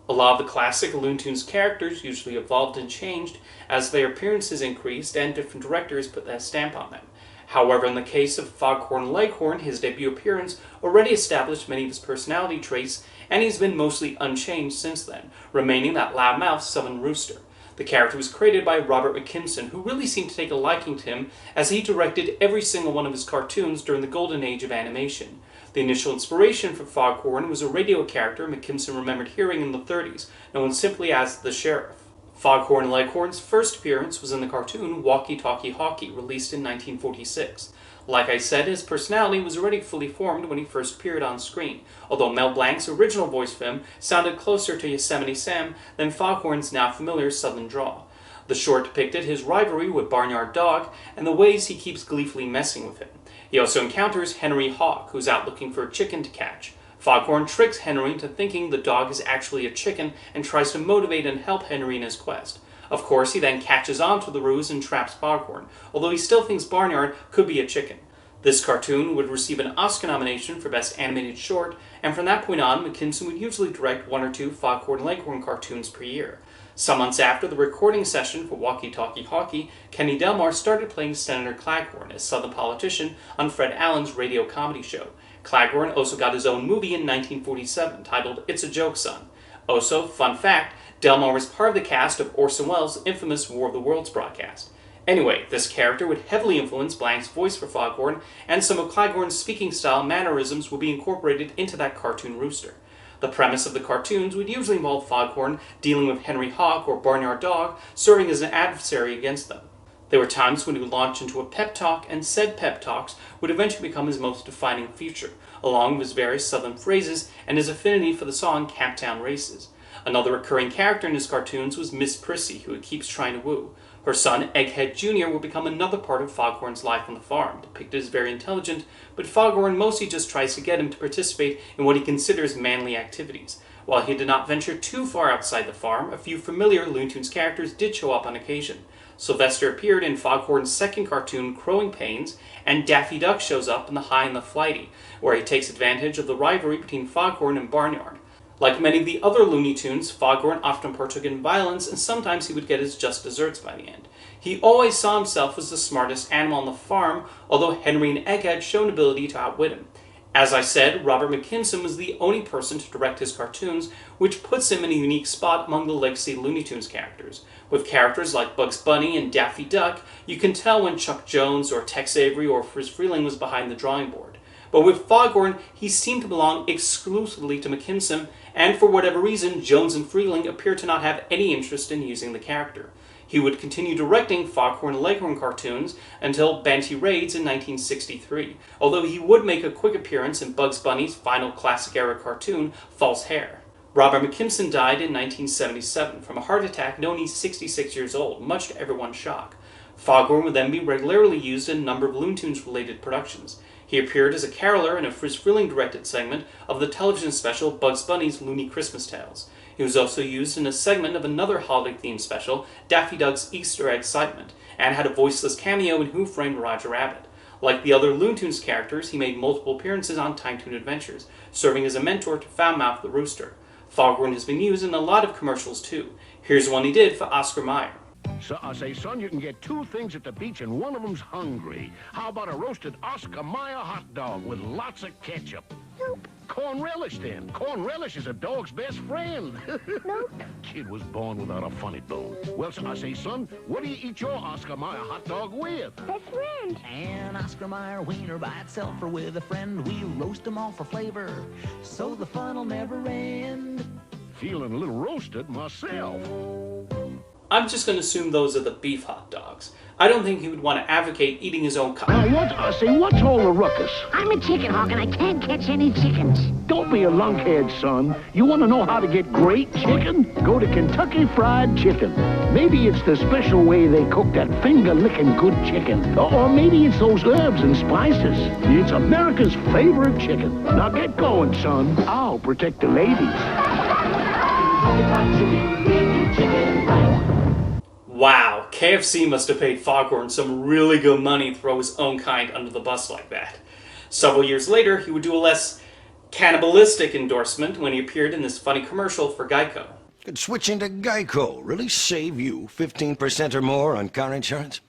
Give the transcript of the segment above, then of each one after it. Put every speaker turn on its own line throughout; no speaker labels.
A lot of the classic Looney Tunes characters usually evolved and changed as their appearances increased and different directors put their stamp on them. However, in the case of Foghorn Leghorn, his debut appearance already established many of his personality traits, and he's been mostly unchanged since then, remaining that loudmouth southern rooster. The character was created by Robert McKimson, who really seemed to take a liking to him as he directed every single one of his cartoons during the golden age of animation. The initial inspiration for Foghorn was a radio character McKimson remembered hearing in the 30s, known simply as the Sheriff. Foghorn Leghorn's first appearance was in the cartoon Walkie Talkie Hockey, released in 1946. Like I said, his personality was already fully formed when he first appeared on screen, although Mel Blanc's original voice for him sounded closer to Yosemite Sam than Foghorn's now familiar southern drawl. The short depicted his rivalry with Barnyard Dog and the ways he keeps gleefully messing with him. He also encounters Henry Hawk, who's out looking for a chicken to catch. Foghorn tricks Henry into thinking the dog is actually a chicken and tries to motivate and help Henry in his quest. Of course, he then catches on to the ruse and traps Foghorn, although he still thinks Barnyard could be a chicken. This cartoon would receive an Oscar nomination for Best Animated Short, and from that point on, McKimson would usually direct 1 or 2 Foghorn Leghorn cartoons per year. Some months after the recording session for Walkie Talkie Hockey, Kenny Delmar started playing Senator Claghorn, a Southern politician, on Fred Allen's radio comedy show. Claghorn also got his own movie in 1947, titled It's a Joke, Son. Also, fun fact, Delmar was part of the cast of Orson Welles' infamous War of the Worlds broadcast. Anyway, this character would heavily influence Blanc's voice for Foghorn, and some of Claghorn's speaking style mannerisms would be incorporated into that cartoon rooster. The premise of the cartoons would usually involve Foghorn dealing with Henry Hawk or Barnyard Dog, serving as an adversary against them. There were times when he would launch into a pep talk, and said pep talks would eventually become his most defining feature, along with his various southern phrases and his affinity for the song Camptown Races. Another recurring character in his cartoons was Miss Prissy, who he keeps trying to woo. Her son, Egghead Jr., will become another part of Foghorn's life on the farm, depicted as very intelligent, but Foghorn mostly just tries to get him to participate in what he considers manly activities. While he did not venture too far outside the farm, a few familiar Looney Tunes characters did show up on occasion. Sylvester appeared in Foghorn's second cartoon, Crowing Pains, and Daffy Duck shows up in The High and the Flighty, where he takes advantage of the rivalry between Foghorn and Barnyard. Like many of the other Looney Tunes, Foghorn often partook in violence, and sometimes he would get his just desserts by the end. He always saw himself as the smartest animal on the farm, although Henry and Egghead showed an ability to outwit him. As I said, Robert McKimson was the only person to direct his cartoons, which puts him in a unique spot among the legacy Looney Tunes characters. With characters like Bugs Bunny and Daffy Duck, you can tell when Chuck Jones or Tex Avery or Friz Freleng was behind the drawing board. But with Foghorn, he seemed to belong exclusively to McKimson, and for whatever reason, Jones and Freleng appear to not have any interest in using the character. He would continue directing Foghorn Leghorn cartoons until Banty Raids in 1963, although he would make a quick appearance in Bugs Bunny's final classic-era cartoon, False Hair. Robert McKimson died in 1977 from a heart attack, knowing he's 66 years old, much to everyone's shock. Foghorn would then be regularly used in a number of Looney Tunes-related productions. He appeared as a caroler in a Friz Freleng-directed segment of the television special Bugs Bunny's Looney Christmas Tales. He was also used in a segment of another holiday-themed special, Daffy Duck's Easter Egg Excitement, and had a voiceless cameo in Who Framed Roger Rabbit. Like the other Looney Tunes characters, he made multiple appearances on Time Toon Adventures, serving as a mentor to Foulmouth the Rooster. Foghorn has been used in a lot of commercials too. Here's one he did for Oscar Mayer.
So I say, son, you can get 2 things at the beach and one of them's hungry. How about a roasted Oscar Mayer hot dog with lots of ketchup?
Nope.
Corn relish, then. Corn relish is a dog's best friend.
Nope.
Kid was born without a funny bone. Well, so I say, son, what do you eat your Oscar Mayer hot dog with?
Best friend.
An Oscar Mayer wiener by itself or with a friend. We roast them all for flavor, so the fun'll never end.
Feeling a little roasted myself.
I'm just going to assume those are the beef hot dogs. I don't think he would want to advocate eating his own
Now, what's all the ruckus?
I'm a chicken hawk and I can't catch any chickens.
Don't be a lunkhead, son. You want to know how to get great chicken? Go to Kentucky Fried Chicken. Maybe it's the special way they cook that finger-licking good chicken. Or maybe it's those herbs and spices. It's America's favorite chicken. Now get going, son. I'll protect the ladies.
Wow, KFC must have paid Foghorn some really good money to throw his own kind under the bus like that. Several years later, he would do a less cannibalistic endorsement when he appeared in this funny commercial for Geico.
Could switching to Geico really save you 15% or more on car insurance?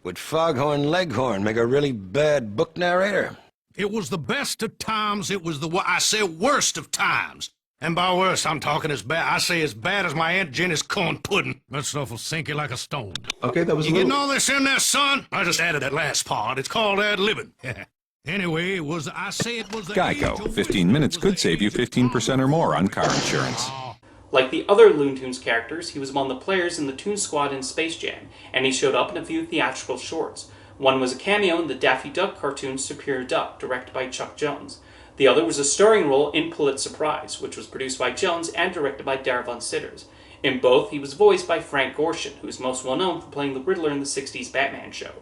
Would Foghorn Leghorn make a really bad book narrator?
It was the best of times, it was the, I say, worst of times. And by worst, I'm talking as bad, I say as bad as my Aunt Jenny's corn pudding. That stuff will sink you like a stone.
Okay, that was
You getting all this in there, son? I just added that last part. It's called ad-libbing. Anyway, it was, I say it was the
Geico. 15 minutes could save you 15% or more on car insurance.
Like the other Looney Tunes characters, he was one of the players in the Toon Squad in Space Jam, and he showed up in a few theatrical shorts. One was a cameo in the Daffy Duck cartoon Superior Duck, directed by Chuck Jones. The other was a starring role in Pulitzer Prize, which was produced by Jones and directed by Darren Von Sitters. In both, he was voiced by Frank Gorshin, who is most well known for playing the Riddler in the 60s Batman show.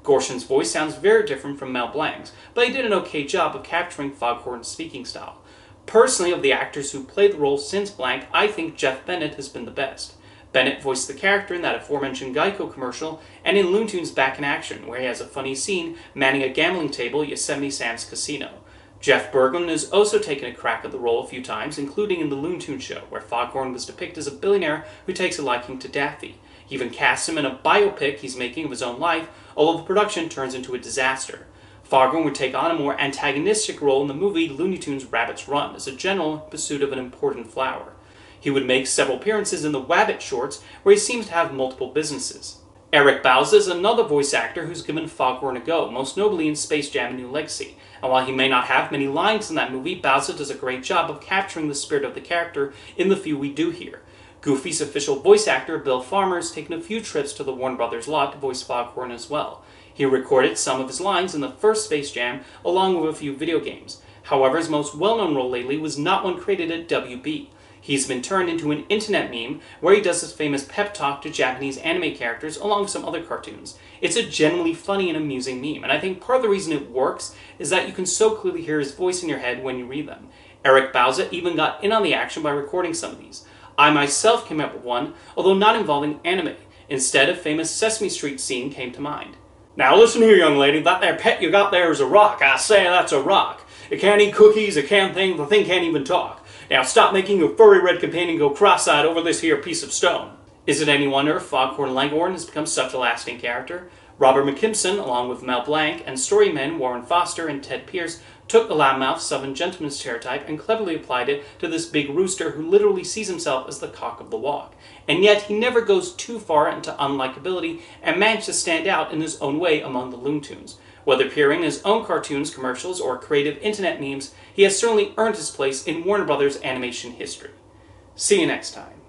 Gorshin's voice sounds very different from Mel Blanc's, but he did an okay job of capturing Foghorn's speaking style. Personally, of the actors who played the role since Blanc, I think Jeff Bennett has been the best. Bennett voiced the character in that aforementioned Geico commercial and in Looney Tunes Back in Action, where he has a funny scene manning a gambling table at Yosemite Sam's casino. Jeff Bergman has also taken a crack at the role a few times, including in the Looney Tunes show, where Foghorn was depicted as a billionaire who takes a liking to Daffy. He even cast him in a biopic he's making of his own life, although the production turns into a disaster. Foghorn would take on a more antagonistic role in the movie Looney Tunes Rabbit's Run as a general in pursuit of an important flower. He would make several appearances in the Wabbit shorts, where he seems to have multiple businesses. Eric Bauza is another voice actor who's given Foghorn a go, most notably in Space Jam: A New Legacy. And while he may not have many lines in that movie, Bauza does a great job of capturing the spirit of the character in the few we do hear. Goofy's official voice actor, Bill Farmer, has taken a few trips to the Warner Brothers lot to voice Foghorn as well. He recorded some of his lines in the first Space Jam, along with a few video games. However, his most well-known role lately was not one created at WB. He's been turned into an internet meme where he does his famous pep talk to Japanese anime characters along with some other cartoons. It's a genuinely funny and amusing meme, and I think part of the reason it works is that you can so clearly hear his voice in your head when you read them. Eric Bauza even got in on the action by recording some of these. I myself came up with one, although not involving anime. Instead, a famous Sesame Street scene came to mind. "Now listen here, young lady, that there pet you got there is a rock. I say that's a rock. It can't eat cookies, it can't think, the thing can't even talk. Now stop making your furry red companion go cross-eyed over this here piece of stone." Is it any wonder Foghorn Leghorn has become such a lasting character? Robert McKimson, along with Mel Blanc, and storymen Warren Foster and Ted Pierce, took the loudmouth Southern gentleman stereotype and cleverly applied it to this big rooster who literally sees himself as the cock of the walk. And yet he never goes too far into unlikability and managed to stand out in his own way among the Looney Tunes. Whether appearing in his own cartoons, commercials, or creative internet memes, he has certainly earned his place in Warner Brothers animation history. See you next time.